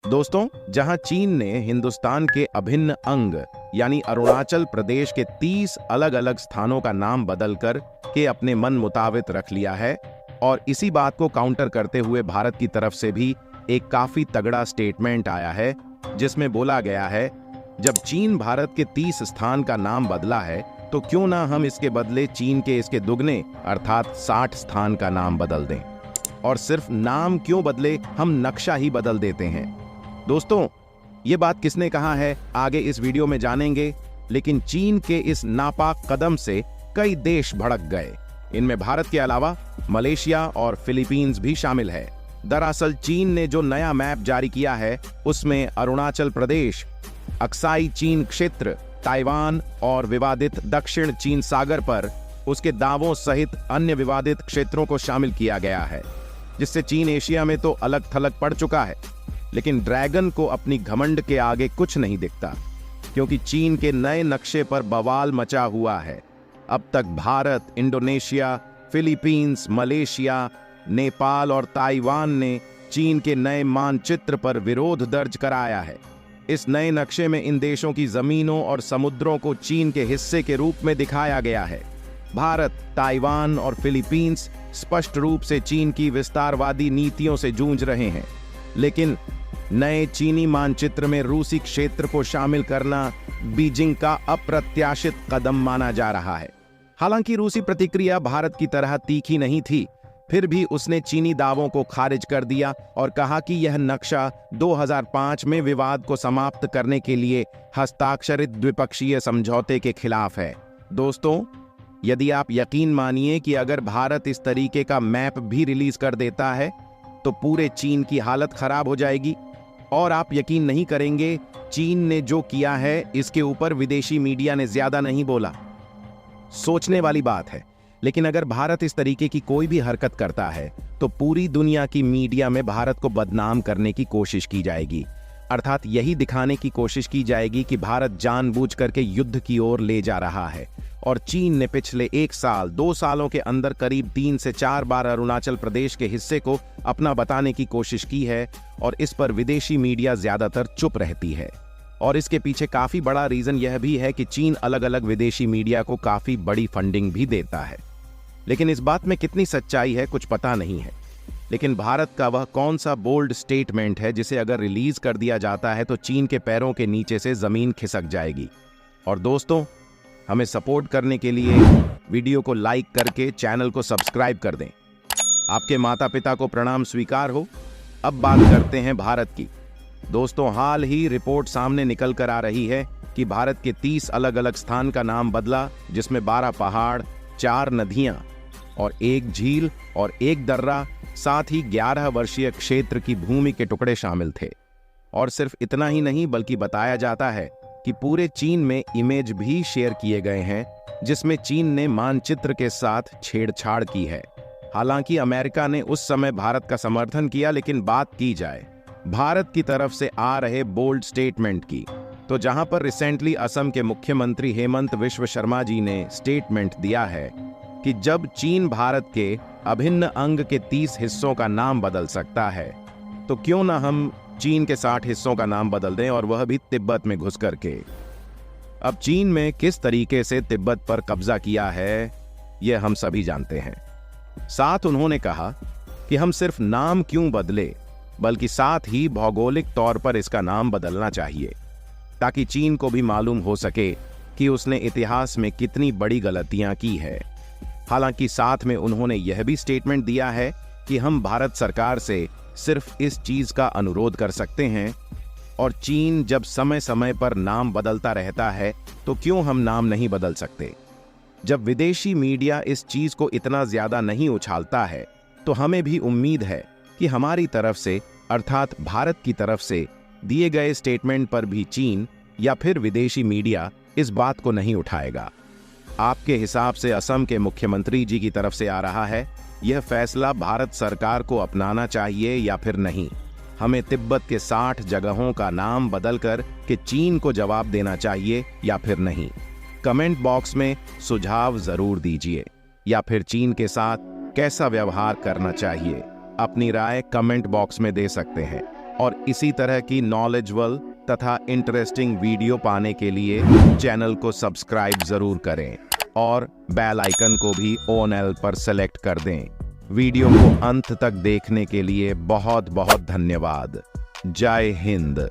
दोस्तों, जहां चीन ने हिंदुस्तान के अभिन्न अंग यानी अरुणाचल प्रदेश के 30 अलग-अलग स्थानों का नाम बदलकर के अपने मन मुताबिक रख लिया है, और इसी बात को काउंटर करते हुए भारत की तरफ से भी एक काफी तगड़ा स्टेटमेंट आया है, जिसमें बोला गया है, जब चीन भारत के 30 स्थान का नाम बदला है, तो क्यों ना हम इसके बदले चीन के इसके दुगने अर्थात 60 स्थान का नाम बदल दें। और सिर्फ नाम क्यों बदले, हम नक्शा ही बदल देते हैं। दोस्तों, ये बात किसने कहा है, आगे इस वीडियो में जानेंगे, लेकिन चीन के इस नापाक कदम से कई देश भड़क गए। इनमें भारत के अलावा मलेशिया और फिलीपींस भी शामिल है। दरअसल चीन ने जो नया मैप जारी किया है, उसमें अरुणाचल प्रदेश, अक्साई चीन क्षेत्र, ताइवान और विवादित दक्षिण चीन सागर पर उसके दावों सहित अन्य विवादित क्षेत्रों को शामिल किया गया है, जिससे चीन एशिया में तो अलग थलग पड़ चुका है। लेकिन ड्रैगन को अपनी घमंड के आगे कुछ नहीं दिखता, क्योंकि चीन के नए नक्शे पर बवाल मचा हुआ है। अब तक Bharat, Indonesia, Philippines, Malaysia, Nepal और ताइवान ने चीन के नए मानचित्र पर विरोध दर्ज कराया है। इस नए नक्शे में इन देशों की जमीनों और समुद्रों को चीन के हिस्से के रूप में दिखाया गया है। भारत, ताइवान और फिलीपींस स्पष्ट रूप से चीन की विस्तारवादी नीतियों से जूझ रहे हैं, लेकिन नए चीनी मानचित्र में रूसी क्षेत्र को शामिल करना बीजिंग का अप्रत्याशित कदम माना जा रहा है। हालांकि रूसी प्रतिक्रिया भारत की तरह तीखी नहीं थी, फिर भी उसने चीनी दावों को खारिज कर दिया और कहा कि यह नक्शा 2005 में विवाद को समाप्त करने के लिए हस्ताक्षरित द्विपक्षीय समझौते के खिलाफ है। दोस्तों, यदि आप यकीन मानिए कि अगर भारत इस तरीके का मैप भी रिलीज कर देता है, तो पूरे चीन की हालत खराब हो जाएगी। और आप यकीन नहीं करेंगे, चीन ने जो किया है, इसके ऊपर विदेशी मीडिया ने ज्यादा नहीं बोला। सोचने वाली बात है। लेकिन अगर भारत इस तरीके की कोई भी हरकत करता है, तो पूरी दुनिया की मीडिया में भारत को बदनाम करने की कोशिश की जाएगी। अर्थात यही दिखाने की कोशिश की जाएगी कि भारत जानबूझकर के युद्ध की ओर ले जा रहा है। और चीन ने पिछले 1 साल 2 सालों के अंदर करीब 3 से 4 बार अरुणाचल प्रदेश के हिस्से को अपना बताने की कोशिश की है, और इस पर विदेशी मीडिया ज्यादातर चुप रहती है। और इसके पीछे काफी बड़ा रीजन यह भी है कि चीन अलग अलग विदेशी मीडिया को काफी बड़ी फंडिंग भी देता है। लेकिन इस बात में कितनी सच्चाई है, कुछ पता नहीं है। लेकिन भारत का वह कौन सा बोल्ड स्टेटमेंट है, जिसे अगर रिलीज कर दिया जाता है तो चीन के पैरों के नीचे से जमीन खिसक जाएगी। और दोस्तों, हमें सपोर्ट करने के लिए वीडियो को लाइक करके चैनल को सब्सक्राइब कर दें। आपके माता पिता को प्रणाम स्वीकार हो। अब बात करते हैं भारत की। दोस्तों, हाल ही रिपोर्ट सामने निकल कर आ रही है कि भारत के 30 अलग अलग स्थान का नाम बदला, जिसमें 12 पहाड़, 4 नदियां और 1 झील और 1 दर्रा, साथ ही 11 वर्षीय क्षेत्र की भूमि के टुकड़े शामिल थे। और सिर्फ इतना ही नहीं, बल्कि बताया जाता है कि पूरे चीन में इमेज भी शेयर किए गए हैं, जिसमें चीन ने मानचित्र के साथ छेड़छाड़ की है। हालांकि अमेरिका ने उस समय भारत का समर्थन किया, लेकिन बात की जाए भारत की तरफ से आ रहे बोल्ड स्टेटमेंट की, तो जहां पर रिसेंटली असम के मुख्यमंत्री हेमंत बिस्वा शर्मा जी ने स्टेटमेंट दिया है कि जब चीन भारत के अभिन्न अंग के 30 हिस्सों का नाम बदल सकता है, तो क्यों ना हम चीन के 60 हिस्सों का नाम बदल दें, और वह भी तिब्बत में घुस करके। अब चीन में किस तरीके से तिब्बत पर कब्जा किया है, यह हम सभी जानते हैं। साथ उन्होंने कहा कि हम सिर्फ नाम क्यों बदले, बल्कि साथ ही भौगोलिक तौर पर इसका नाम बदलना चाहिए, ताकि चीन को भी मालूम हो सके कि उसने इतिहास में कितनी बड़ी गलतियां की है। हालांकि साथ में उन्होंने यह भी स्टेटमेंट दिया है कि हम भारत सरकार से सिर्फ इस चीज का अनुरोध कर सकते हैं, और चीन जब समय समय पर नाम बदलता रहता है, तो क्यों हम नाम नहीं बदल सकते। जब विदेशी मीडिया इस चीज को इतना ज्यादा नहीं उछालता है, तो हमें भी उम्मीद है कि हमारी तरफ से, अर्थात भारत की तरफ से दिए गए स्टेटमेंट पर भी चीन या फिर विदेशी मीडिया इस बात को नहीं उठाएगा। आपके हिसाब से असम के मुख्यमंत्री जी की तरफ से आ रहा है, यह फैसला भारत सरकार को अपनाना चाहिए या फिर नहीं। हमें तिब्बत के 60 जगहों का नाम बदलकर के चीन को जवाब देना चाहिए या फिर नहीं। कमेंट बॉक्स में सुझाव जरूर दीजिए, या फिर चीन के साथ कैसा व्यवहार करना चाहिए, अपनी राय कमेंट बॉक्स में दे सकते हैं। और इसी तरह की नॉलेजबल तथा इंटरेस्टिंग वीडियो पाने के लिए चैनल को सब्सक्राइब जरूर करें और बेल आइकन को भी ऑन एल पर सेलेक्ट कर दें। वीडियो को अंत तक देखने के लिए बहुत बहुत धन्यवाद। जय हिंद।